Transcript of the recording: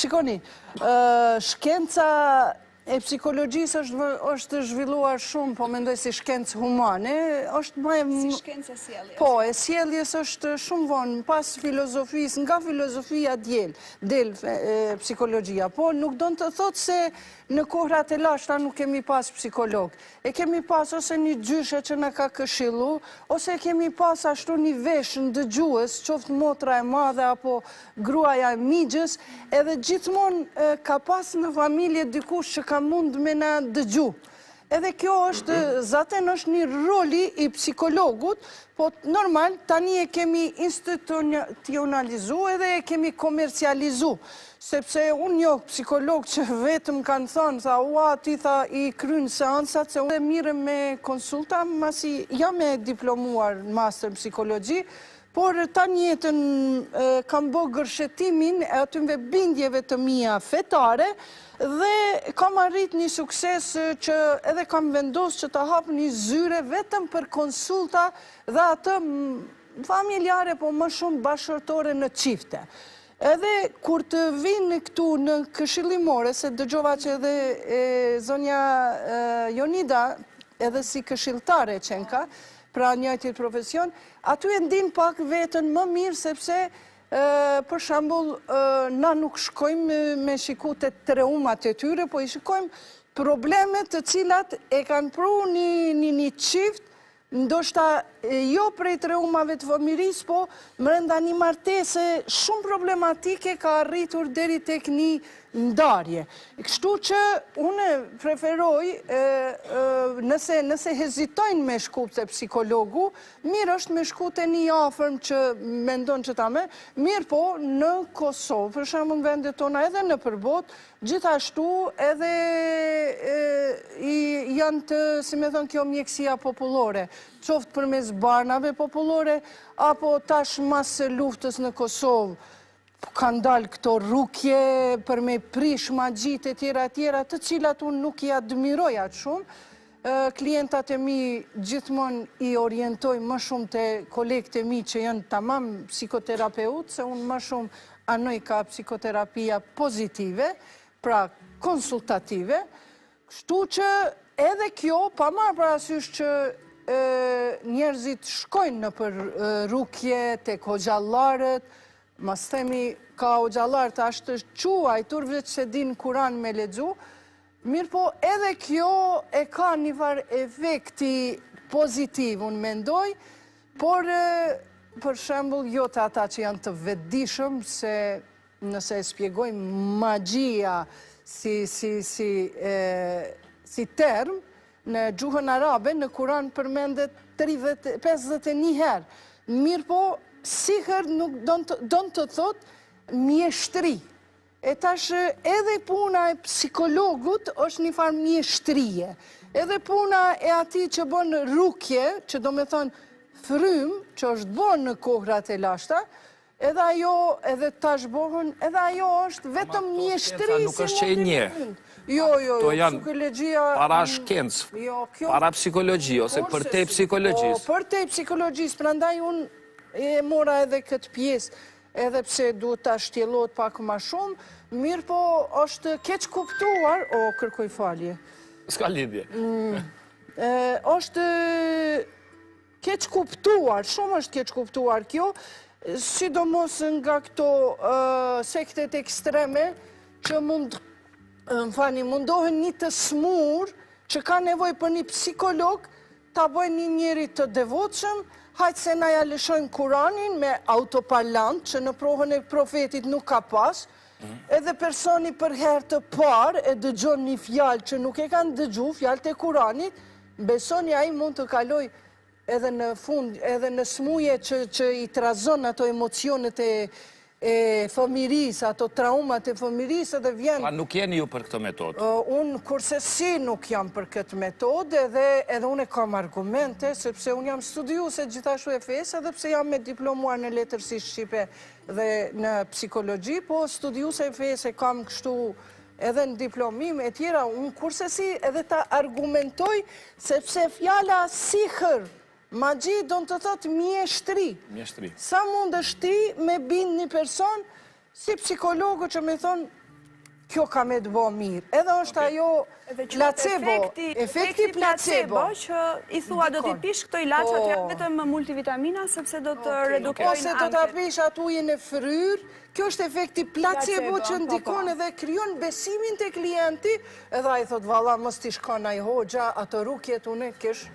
Shikoni, shkenca e psikologjisë është zhvilluar shumë, po mendoj si shkencë humane, është më... Si shkencë e sjelljes. Po, e sjelljes është shumë vonë, pas filozofisë, nga filozofia del psikologjia, po nuk do të thotë se në kohrat e lashta nuk kemi pas psikolog. E kemi pas ose një gjyshe që na ka këshillu, ose kemi pas ashtu një vesh në dëgjues, qoftë motra e madhe apo gruaja e migjës, edhe gjithmonë ka pas në familje dikush që ka mund me na dëgju. Edhe kjo është, zaten është një roli i psikologut, po normal, tani e kemi institucionalizu edhe e kemi komercializu. Sepse unë njoh psikolog që vetëm kanë thonë, tha, ua, ti tha i krynë seansat, se unë e mire me konsulta, masi jam e diplomuar në master psikologji, por tani jetën kam bo gërshetimin e atymve bindjeve të mia fetare dhe kam arrit një sukses që edhe kam vendos që të hap një zyre vetëm për konsulta dhe atë familjare, po më shumë bashkërtore në qifte. Edhe kur të vinë këtu në këshillimore, se dëgjova që edhe zonja Jonida edhe si këshilltare qenka, pra njëjtit profesion, aty e ndin pak vetën më mirë, sepse, për shambull, na nuk shkojmë me shiku të traumat e tyre, po i shikojmë problemet të cilat e kanë pru një qift, ndoshta jo prej traumave të fëmiris, po mrenda një martese shumë problematike ka arritur deri tek një ndarje. Kështu që unë preferoj, nëse hezitojnë me shku të psikologu, mirë është me shku të një afërm që mendon që ta me, mirë po në Kosovë, për shembull në vendet tona edhe në përbot, gjithashtu edhe janë të, si me thonë kjo, mjekësia popullore, qoftë përmes barnave popullore, apo tash mas luftës në Kosovë, kanë dalë këto rukje për me prish magjit e tjera, të cilat unë nuk i admiroj atë shumë. Klientat e mi gjithmonë i orientoj më shumë të kolegët e mi që janë tamam psikoterapeut, se unë më shumë anoj ka psikoterapia pozitive, pra konsultative, kështu që edhe kjo, pa marrë parasysh që njerëzit shkojnë në për rukje, të hoxhallarët, mas themi ka hoxhallarët ashtë quajtur, veç se din Kuran me lexu, mirë po edhe kjo e ka një farë efekti pozitiv, unë mendoj, por për shembull jo të ata që janë të vetëdijshëm, se nëse e spjegojmë magjia si term, në gjuhën arabe, në Kuran përmendet 51 herë. Mirë po, siher nuk don të thot mjeshtri. E tash edhe puna e psikologut është një farë mjeshtrie. Edhe puna e ati që bën rukje, që do me thonë frym, që është bën në kohrat e lashta, edhe ajo, edhe tash bohën, edhe ajo është vetëm mjeshtri. Nuk është që e nje. Jo, to janë para shkencë, para psikologji, ose për te psikologjisë. Për te psikologjisë, prandaj unë e mora edhe këtë pjesë, edhe pse duhet ta shtjellot pak ma shumë, mirë po është keq kuptuar, kërkoj falje. S'ka lidhje. është keq kuptuar, shumë është keq kuptuar kjo, sidomos nga këto sektet ekstreme, që mundohen një të smur, që ka nevoj për një psikolog, ta bëjnë një njeri të devotshëm, hajtë se na ja lëshojnë Kuranin me autoparlant, që në prohën e profetit nuk ka pas, edhe personi për herë të parë e dëgjon një fjalë që nuk e kanë dëgju, fjalë të Kuranit, besoni ai mund të kaloj edhe në fund, edhe në smuje që i trazon ato emocionet e fëmiris, ato traumat e fëmiris, edhe vjen... Pa nuk jeni ju për këtë metodë? Unë kurse si nuk jam për këtë metodë, edhe unë e kam argumente, sepse unë jam studiuse gjithashtu e fesë, edhe pse jam me diplomuar në letërsi shqipe dhe në psikologji, po studiuse e fesë e kam kështu edhe në diplomim e tjera, unë kurse si edhe ta argumentoj, sepse fjala sihr, magji do të thotë mjeshtri. Mjeshtri. Sa mund është ti me bind një person, si psikologu që me thonë, kjo ka me të bo mirë. Edhe është ajo placebo, efekti placebo. Që i thua do t'i pish këto ilaçat janë vetëm multivitamina sepse do të redukojnë ose do t'a pish atë ujin e fryrë, kjo është efekti placebo që ndikon edhe kryon besimin të klienti, edhe a i thot valla mos t'i shkon ai hoxha, ato rukjet une kish.